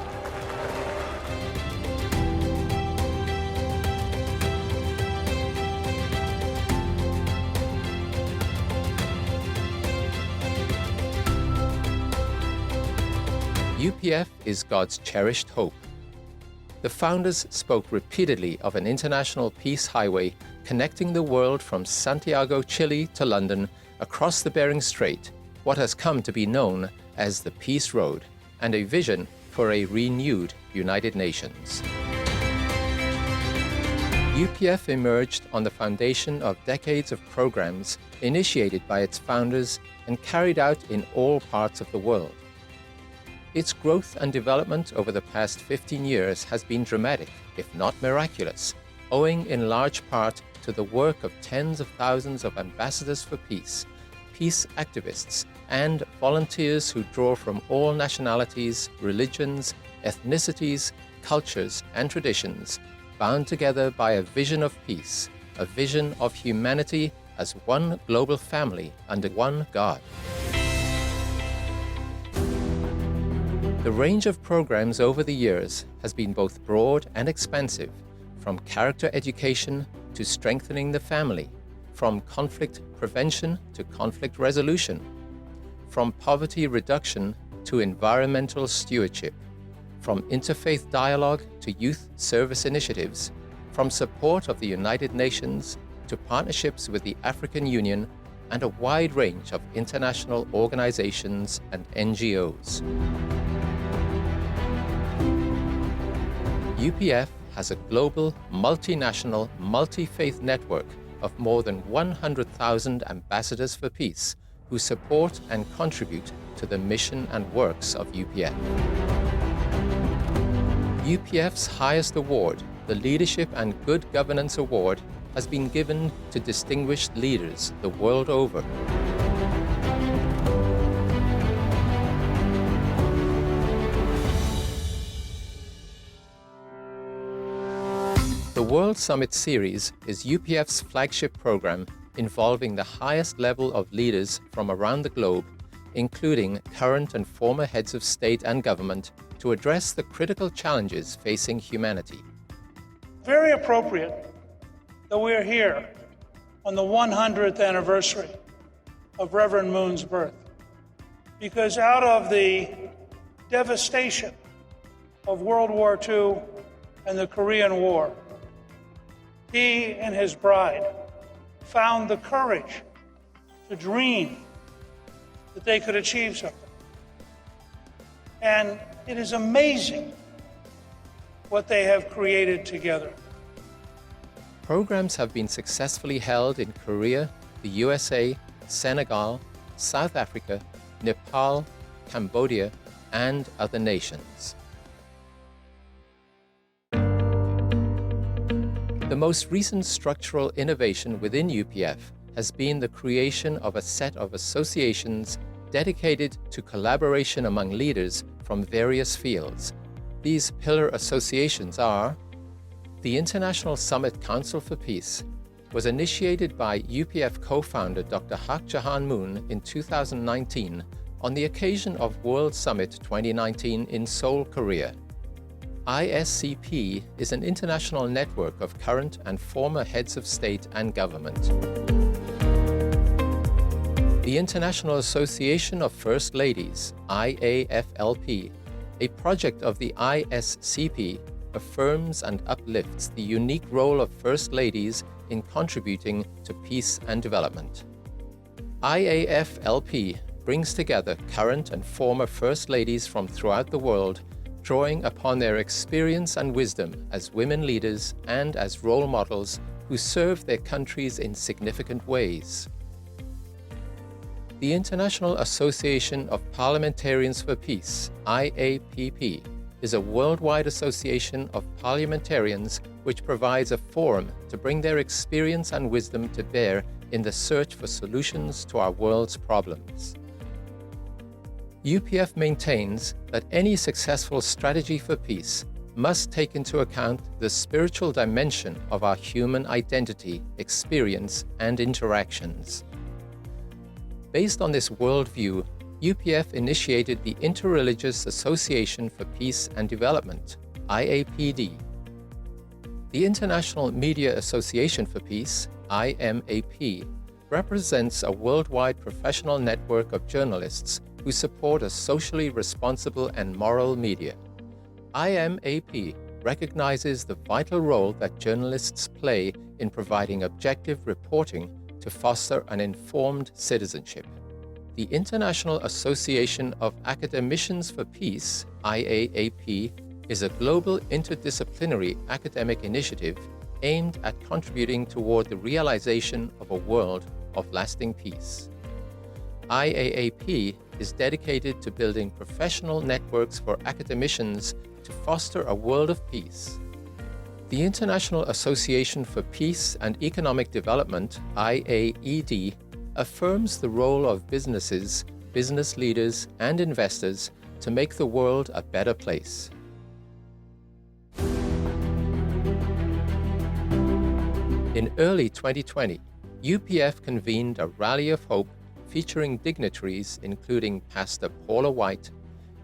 UPF is God's cherished hope. The founders spoke repeatedly of an international peace highway connecting the world from Santiago, Chile to London, across the Bering Strait, what has come to be known as the Peace Road, and a vision for a renewed United Nations. UPF emerged on the foundation of decades of programs initiated by its founders and carried out in all parts of the world. Its growth and development over the past 15 years has been dramatic, if not miraculous, owing in large part to the work of tens of thousands of ambassadors for peace, peace activists, and volunteers who draw from all nationalities, religions, ethnicities, cultures, and traditions, bound together by a vision of peace, a vision of humanity as one global family under one God. The range of programs over the years has been both broad and expansive, from character education to strengthening the family, from conflict prevention to conflict resolution, from poverty reduction to environmental stewardship, from interfaith dialogue to youth service initiatives, from support of the United Nations to partnerships with the African Union, and a wide range of international organizations and NGOs. UPF has a global, multinational, multi-faith network of more than 100,000 ambassadors for peace who support and contribute to the mission and works of UPF. UPF's highest award, the Leadership and Good Governance Award, has been given to distinguished leaders the world over. The World Summit Series is UPF's flagship program involving the highest level of leaders from around the globe, including current and former heads of state and government, to address the critical challenges facing humanity. Very appropriate that we are here on the 100th anniversary of Reverend Moon's birth, because out of the devastation of World War II and the Korean War, he and his bride found the courage to dream that they could achieve something. And it is amazing what they have created together. Programs have been successfully held in Korea, the USA, Senegal, South Africa, Nepal, Cambodia, and other nations. The most recent structural innovation within UPF has been the creation of a set of associations dedicated to collaboration among leaders from various fields. These pillar associations are: the International Summit Council for Peace was initiated by UPF co-founder Dr. Hak Jahan Moon in 2019 on the occasion of World Summit 2019 in Seoul, Korea. ISCP is an international network of current and former heads of state and government. The International Association of First Ladies, IAFLP, a project of the ISCP, affirms and uplifts the unique role of First Ladies in contributing to peace and development. IAFLP brings together current and former First Ladies from throughout the world, drawing upon their experience and wisdom as women leaders and as role models who serve their countries in significant ways. The International Association of Parliamentarians for Peace, IAPP, is a worldwide association of parliamentarians which provides a forum to bring their experience and wisdom to bear in the search for solutions to our world's problems. UPF maintains that any successful strategy for peace must take into account the spiritual dimension of our human identity, experience, and interactions. Based on this worldview, UPF initiated the Interreligious Association for Peace and Development, IAPD. The International Media Association for Peace, IMAP, represents a worldwide professional network of journalists who support a socially responsible and moral media. IMAP recognizes the vital role that journalists play in providing objective reporting to foster an informed citizenship. The International Association of Academicians for Peace, IAAP, is a global interdisciplinary academic initiative aimed at contributing toward the realization of a world of lasting peace. IAAP is dedicated to building professional networks for academicians to foster a world of peace. The International Association for Peace and Economic Development, IAED, affirms the role of businesses, business leaders, and investors to make the world a better place. In early 2020, UPF convened a rally of hope featuring dignitaries including Pastor Paula White,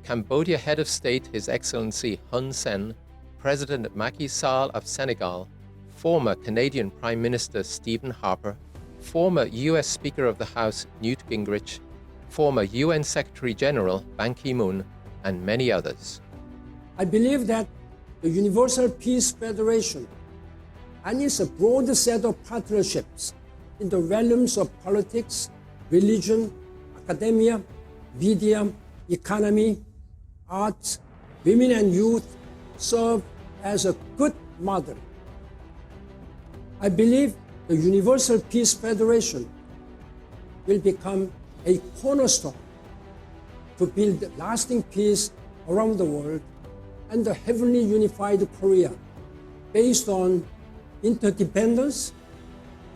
Cambodia Head of State His Excellency Hun Sen, President Macky Sall of Senegal, former Canadian Prime Minister Stephen Harper, former US Speaker of the House Newt Gingrich, former UN Secretary General Ban Ki-moon, and many others. I believe that the Universal Peace Federation and its broad set of partnerships in the realms of politics, religion, academia, media, economy, arts, women and youth serve as a good model. I believe the Universal Peace Federation will become a cornerstone to build lasting peace around the world and a heavenly unified Korea based on interdependence,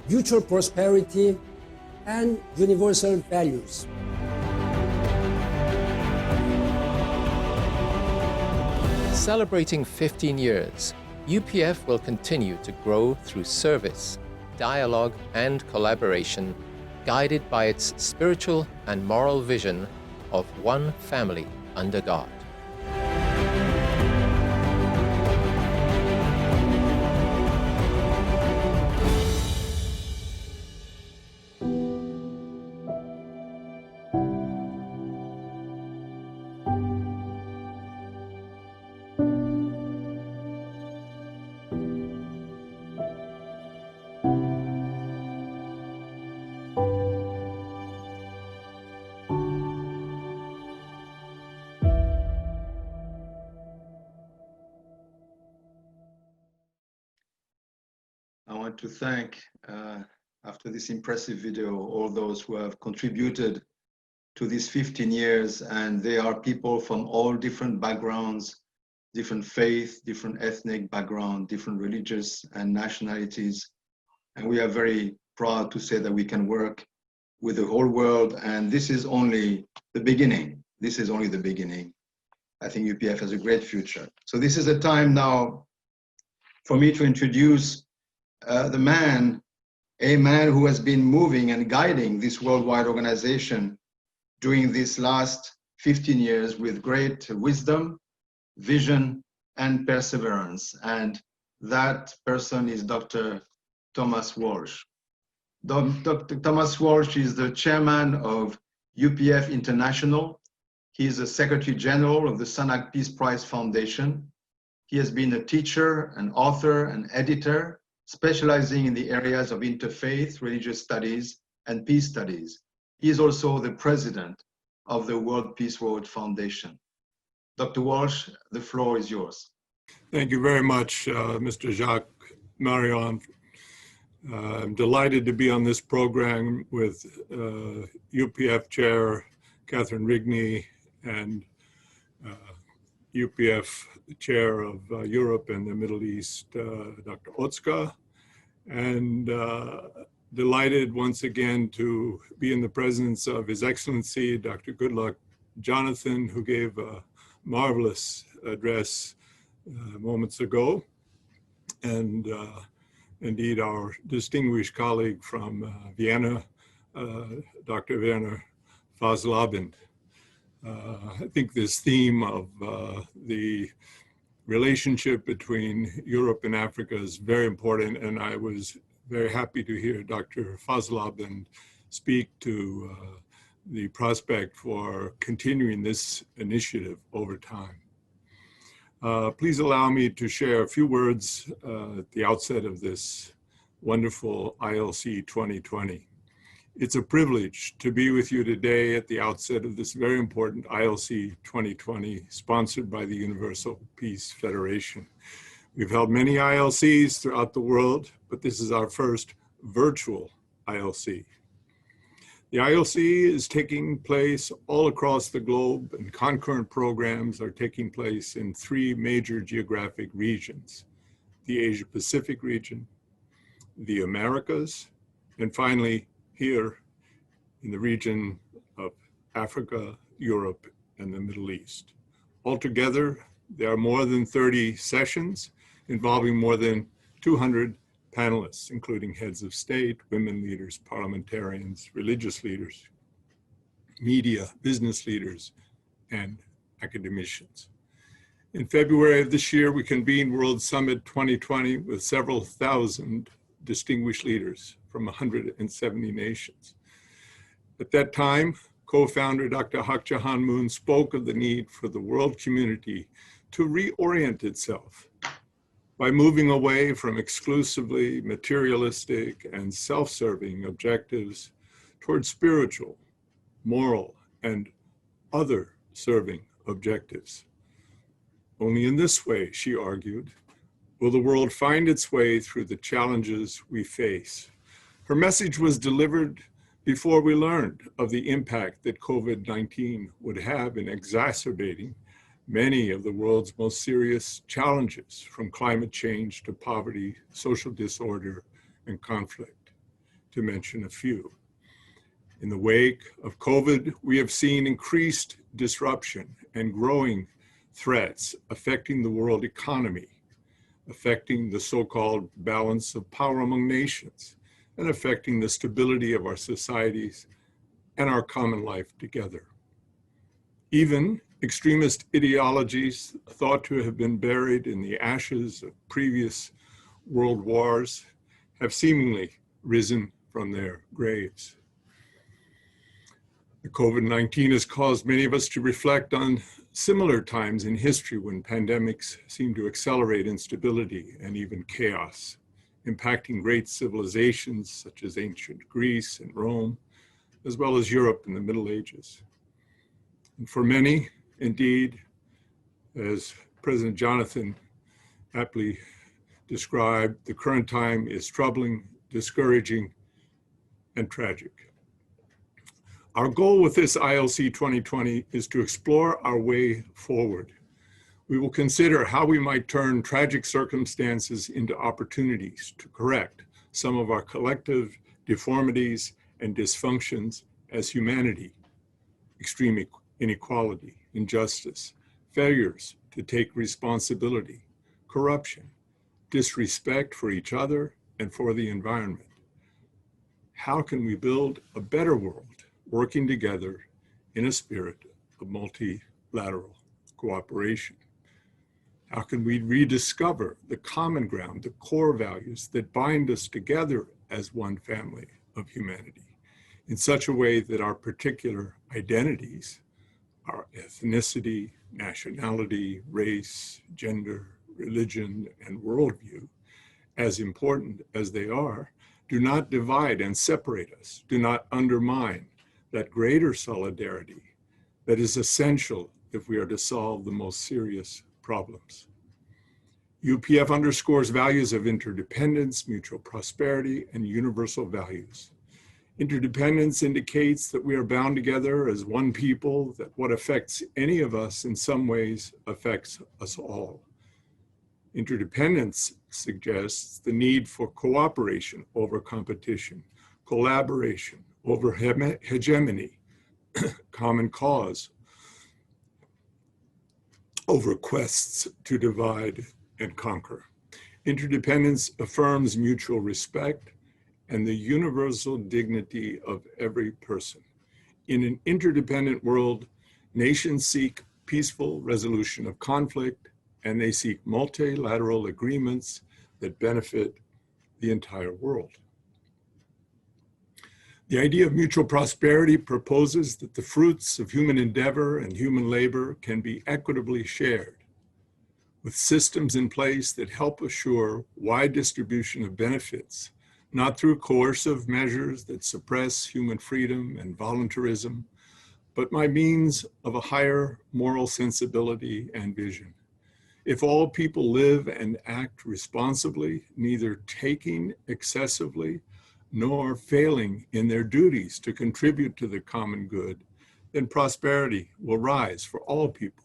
mutual prosperity, and universal values. Celebrating 15 years, UPF will continue to grow through service, dialogue, and collaboration, guided by its spiritual and moral vision of one family under God. I want to thank, after this impressive video, all those who have contributed to these 15 years, and they are people from all different backgrounds, different faith, different ethnic background, different religious and nationalities. And we are very proud to say that we can work with the whole world, and this is only the beginning. This is only the beginning. I think UPF has a great future. So this is a time now for me to introduce a man who has been moving and guiding this worldwide organization during these last 15 years with great wisdom, vision, and perseverance. And that person is Dr. Thomas Walsh. Dr. Thomas Walsh is the chairman of UPF International. He is the Secretary General of the Sanak Peace Prize Foundation. He has been a teacher, an author, an editor, specializing in the areas of interfaith, religious studies, and peace studies. He is also the president of the World Peace Road Foundation. Dr. Walsh, the floor is yours. Thank you very much, Mr. Jacques Marion. I'm delighted to be on this program with UPF Chair Catherine Rigney and UPF Chair of Europe and the Middle East, Dr. Otska, and delighted once again to be in the presence of His Excellency, Dr. Goodluck Jonathan, who gave a marvelous address moments ago, and indeed our distinguished colleague from Vienna, Dr. Werner Faslabend. I think this theme of the relationship between Europe and Africa is very important, and I was very happy to hear Dr. Faslabend speak to the prospect for continuing this initiative over time. Please allow me to share a few words at the outset of this wonderful ILC 2020. It's a privilege to be with you today at the outset of this very important ILC 2020 sponsored by the Universal Peace Federation. We've held many ILCs throughout the world, but this is our first virtual ILC. The ILC is taking place all across the globe, and concurrent programs are taking place in 3 major geographic regions: the Asia-Pacific region, the Americas, and finally, here in the region of Africa, Europe, and the Middle East. Altogether, there are more than 30 sessions involving more than 200 panelists, including heads of state, women leaders, parliamentarians, religious leaders, media, business leaders, and academicians. In February of this year, we convened World Summit 2020 with several thousand distinguished leaders from 170 nations. At that time, co-founder Dr. Hak Ja Han Moon spoke of the need for the world community to reorient itself by moving away from exclusively materialistic and self-serving objectives towards spiritual, moral, and other serving objectives. Only in this way, she argued, will the world find its way through the challenges we face. Her message was delivered before we learned of the impact that COVID-19 would have in exacerbating many of the world's most serious challenges, from climate change to poverty, social disorder, and conflict, to mention a few. In the wake of COVID, we have seen increased disruption and growing threats affecting the world economy, affecting the so-called balance of power among nations, and affecting the stability of our societies and our common life together. Even extremist ideologies thought to have been buried in the ashes of previous world wars have seemingly risen from their graves. The COVID-19 has caused many of us to reflect on similar times in history when pandemics seem to accelerate instability and even chaos, impacting great civilizations such as ancient Greece and Rome, as well as Europe in the Middle Ages. And for many, indeed, as President Jonathan aptly described, the current time is troubling, discouraging, and tragic. Our goal with this ILC 2020 is to explore our way forward. We will consider how we might turn tragic circumstances into opportunities to correct some of our collective deformities and dysfunctions as humanity, extreme inequality, injustice, failures to take responsibility, corruption, disrespect for each other and for the environment. How can we build a better world working together in a spirit of multilateral cooperation? How can we rediscover the common ground, the core values that bind us together as one family of humanity in such a way that our particular identities, our ethnicity, nationality, race, gender, religion, and worldview, as important as they are, do not divide and separate us, do not undermine that greater solidarity that is essential if we are to solve the most serious problems. UPF underscores values of interdependence, mutual prosperity, and universal values. Interdependence indicates that we are bound together as one people, that what affects any of us in some ways affects us all. Interdependence suggests the need for cooperation over competition, collaboration over hegemony, common cause over quests to divide and conquer. Interdependence affirms mutual respect and the universal dignity of every person. In an interdependent world, nations seek peaceful resolution of conflict, and they seek multilateral agreements that benefit the entire world. The idea of mutual prosperity proposes that the fruits of human endeavor and human labor can be equitably shared, with systems in place that help assure wide distribution of benefits, not through coercive measures that suppress human freedom and voluntarism, but by means of a higher moral sensibility and vision. If all people live and act responsibly, neither taking excessively nor failing in their duties to contribute to the common good, then prosperity will rise for all people.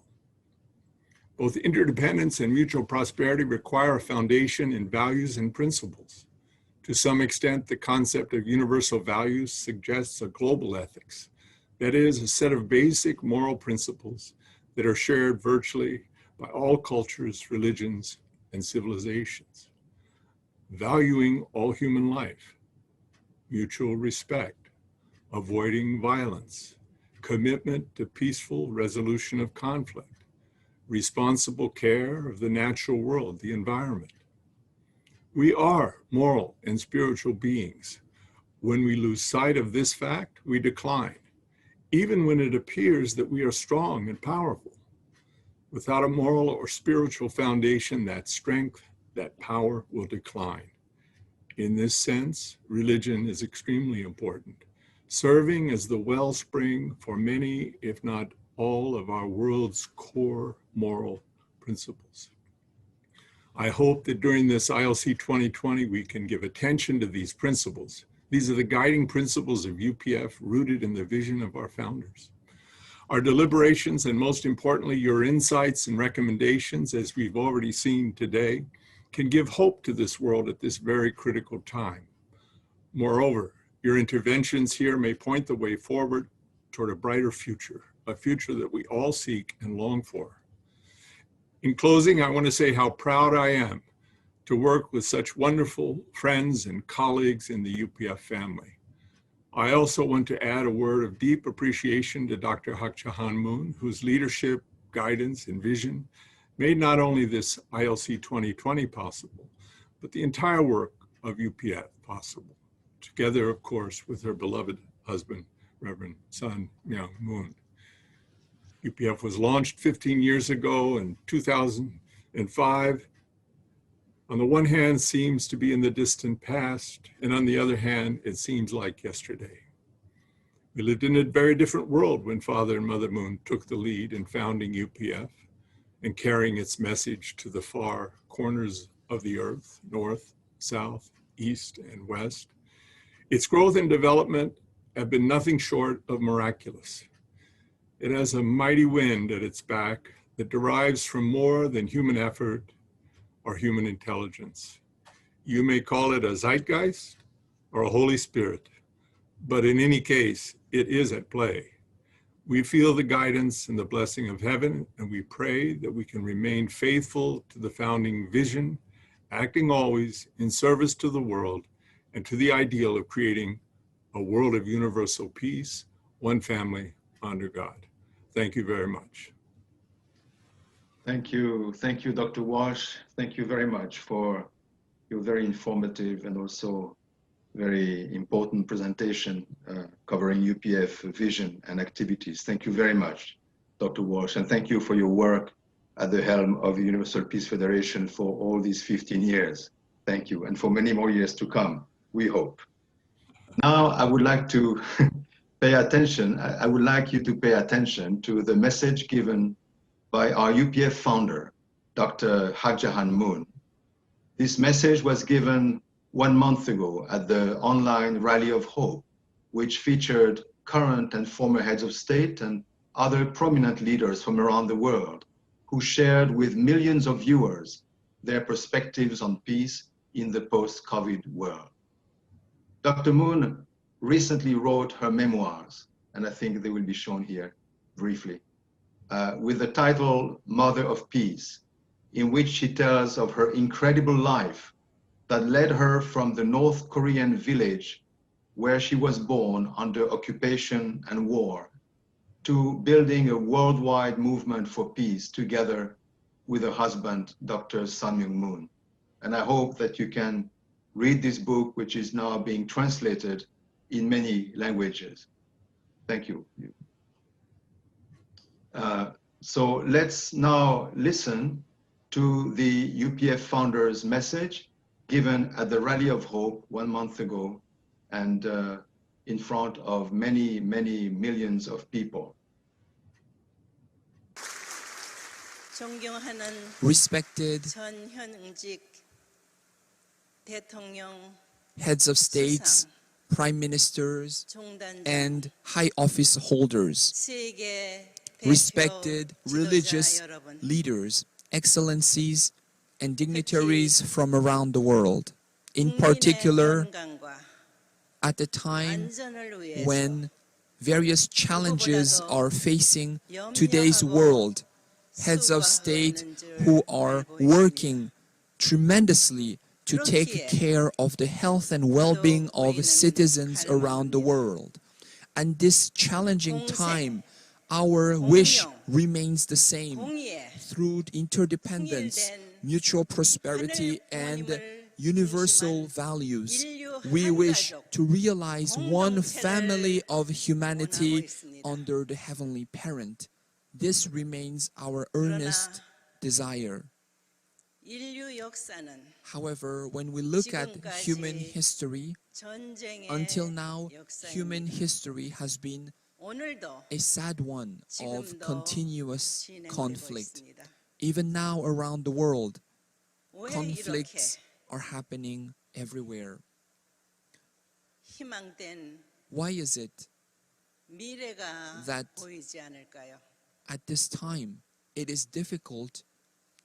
Both interdependence and mutual prosperity require a foundation in values and principles. To some extent, the concept of universal values suggests a global ethics, that is, a set of basic moral principles that are shared virtually by all cultures, religions, and civilizations. Valuing all human life, mutual respect, avoiding violence, commitment to peaceful resolution of conflict, responsible care of the natural world, the environment. We are moral and spiritual beings. When we lose sight of this fact, we decline, even when it appears that we are strong and powerful. Without a moral or spiritual foundation, that strength, that power will decline. In this sense, religion is extremely important serving as the wellspring for many, if not all, of our world's core moral principles. I hope that during this ILC 2020, we can give attention to these principles. These are the guiding principles of UPF, rooted in the vision of our founders. Our deliberations, and most importantly, your insights and recommendations, as we've already seen today, can give hope to this world at this very critical time. Moreover, your interventions here may point the way forward toward a brighter future, a future that we all seek and long for. In closing, I want to say how proud I am to work with such wonderful friends and colleagues in the UPF family. I also want to add a word of deep appreciation to Dr. Hak Ja Han Moon, whose leadership, guidance, and vision made not only this ILC 2020 possible, but the entire work of UPF possible, together, of course, with her beloved husband, Reverend Sun Myung Moon. UPF was launched 15 years ago in 2005. On the one hand, seems to be in the distant past, and on the other hand, it seems like yesterday. We lived in a very different world when Father and Mother Moon took the lead in founding UPF and carrying its message to the far corners of the earth, north, south, east, and west. Its growth and development have been nothing short of miraculous. It has a mighty wind at its back that derives from more than human effort or human intelligence. You may call it a zeitgeist or a Holy Spirit, but in any case, it is at play. We feel the guidance and the blessing of heaven, and we pray that we can remain faithful to the founding vision, acting always in service to the world and to the ideal of creating a world of universal peace, one family under God. Thank you very much. Thank you, Dr. Walsh. Thank you very much for your very informative and also very important presentation covering UPF vision and activities. Thank you very much, Dr. Walsh, and thank you for your work at the helm of the Universal Peace Federation for all these 15 years. Thank you, and for many more years to come, we hope. Now, I would like to pay attention. I would like you to pay attention to the message given by our UPF founder, Dr. Hak Ja Han Moon. This message was given 1 month ago at the online Rally of Hope, which featured current and former heads of state and other prominent leaders from around the world who shared with millions of viewers their perspectives on peace in the post-COVID world. Dr. Moon recently wrote her memoirs, and I think they will be shown here briefly, with the title Mother of Peace, in which she tells of her incredible life that led her from the North Korean village where she was born under occupation and war to building a worldwide movement for peace together with her husband, Dr. Sun Myung Moon. And I hope that you can read this book, which is now being translated in many languages. Thank you. So let's now listen to the UPF founder's message given at the Rally of Hope 1 month ago and in front of many, many millions of people. Respected heads of states, prime ministers, and high office holders, respected religious leaders, excellencies, and dignitaries from around the world, in particular, at the time when various challenges are facing today's world, heads of state who are working tremendously to take care of the health and well-being of citizens around the world. And this challenging time, our wish remains the same. Through interdependence, mutual prosperity, and universal values, we wish to realize one family of humanity under the Heavenly Parent. This remains our earnest desire. However, when we look at human history, until now, human history has been a sad one of continuous conflict. Even now around the world, conflicts are happening everywhere. Why is it that at this time it is difficult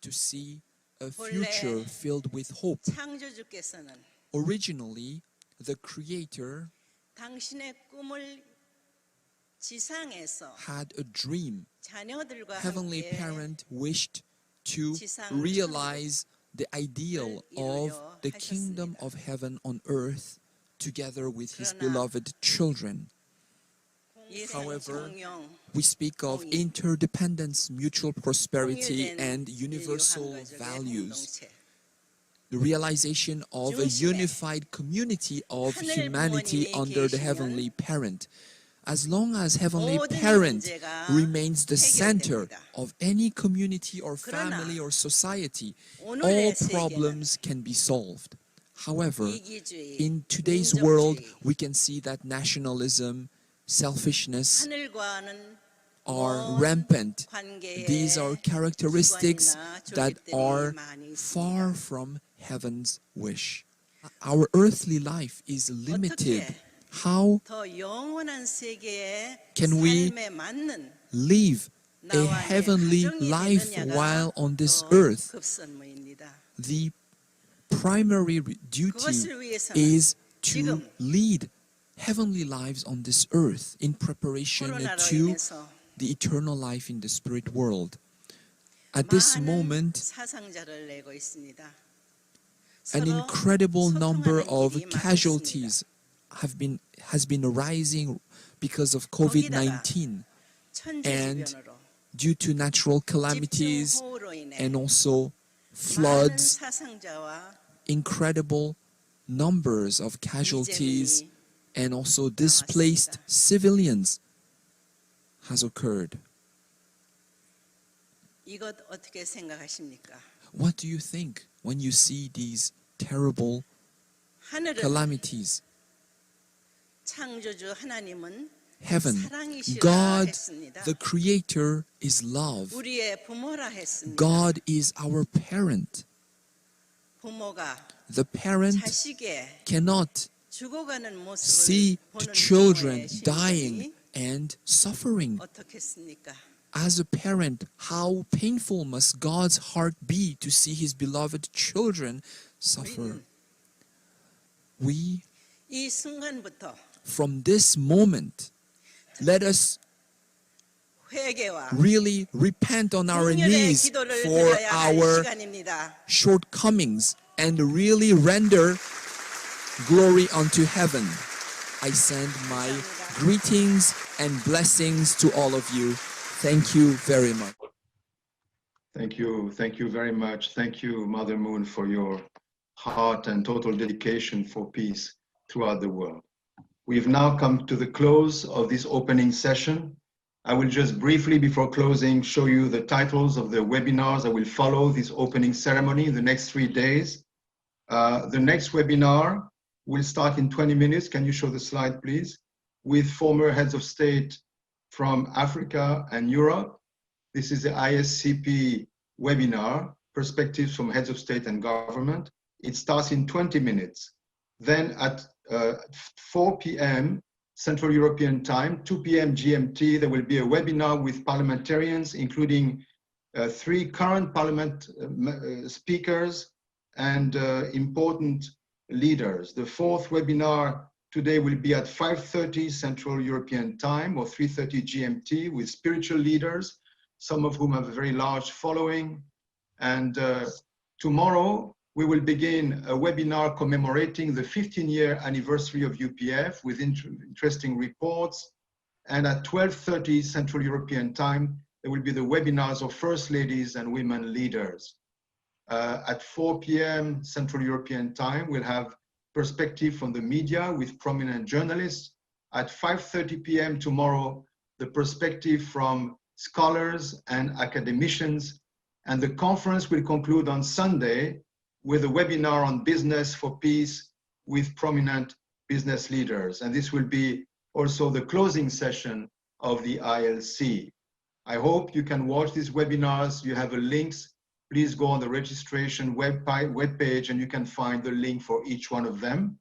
to see a future filled with hope? Originally, the Creator had a dream. Heavenly Parent wished to realize the ideal of the kingdom of heaven on earth together with his beloved children. However, we speak of interdependence, mutual prosperity, and universal values. The realization of a unified community of humanity under the Heavenly Parent. As long as Heavenly Parent remains the center of any community or family or society, all problems can be solved. However, in today's world, we can see that nationalism, selfishness are rampant. These are characteristics that are far from heaven's wish. Our earthly life is limited. How can we live a heavenly life while on this earth? The primary duty is to lead heavenly lives on this earth in preparation to the eternal life in the spirit world. At this moment, an incredible number of casualties has been arising because of COVID-19 and due to natural calamities and also floods. Incredible numbers of casualties and also displaced civilians has occurred. What do you think when you see these terrible calamities? Heaven, God, the Creator, is love. God is our parent. The parent cannot see the children dying and suffering. As a parent, how painful must God's heart be to see his beloved children suffer? We, from this moment, let us really repent on our knees for our shortcomings and really render glory unto heaven. I send my greetings and blessings to all of you. Thank you very much. Thank you very much. Thank you, Mother Moon, for your heart and total dedication for peace throughout the world. We've now come to the close of this opening session. I will just briefly, before closing, show you the titles of the webinars that will follow this opening ceremony in the next 3 days. The next webinar will start in 20 minutes. Can you show the slide, please? With former heads of state from Africa and Europe. This is the ISCP webinar, Perspectives from Heads of State and Government. It starts in 20 minutes. Then at 4 p.m. Central European Time, 2 p.m. GMT, there will be a webinar with parliamentarians, including 3 current parliament speakers and important leaders. The 4th webinar today will be at 5:30 Central European Time or 3:30 GMT with spiritual leaders, some of whom have a very large following. And tomorrow, we will begin a webinar commemorating the 15-year anniversary of UPF with interesting reports. And at 12:30 Central European Time, there will be the webinars of First Ladies and Women Leaders. At 4 p.m. Central European Time, we'll have perspective from the media with prominent journalists. At 5:30 p.m. tomorrow, the perspective from scholars and academicians And the conference will conclude on Sunday with a webinar on business for peace with prominent business leaders. And this will be also the closing session of the ILC. I hope you can watch these webinars. You have the links. Please go on the registration webpage and you can find the link for each one of them.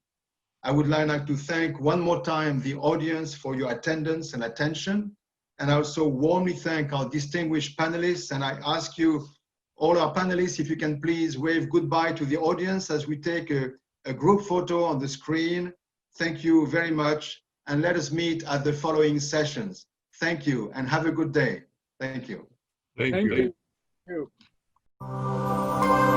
I would like to thank one more time the audience for your attendance and attention. And I also warmly thank our distinguished panelists. And I ask you, all our panelists, if you can please wave goodbye to the audience as we take a group photo on the screen. Thank you very much. And let us meet at the following sessions. Thank you and have a good day. Thank you. Thank you. Thank you.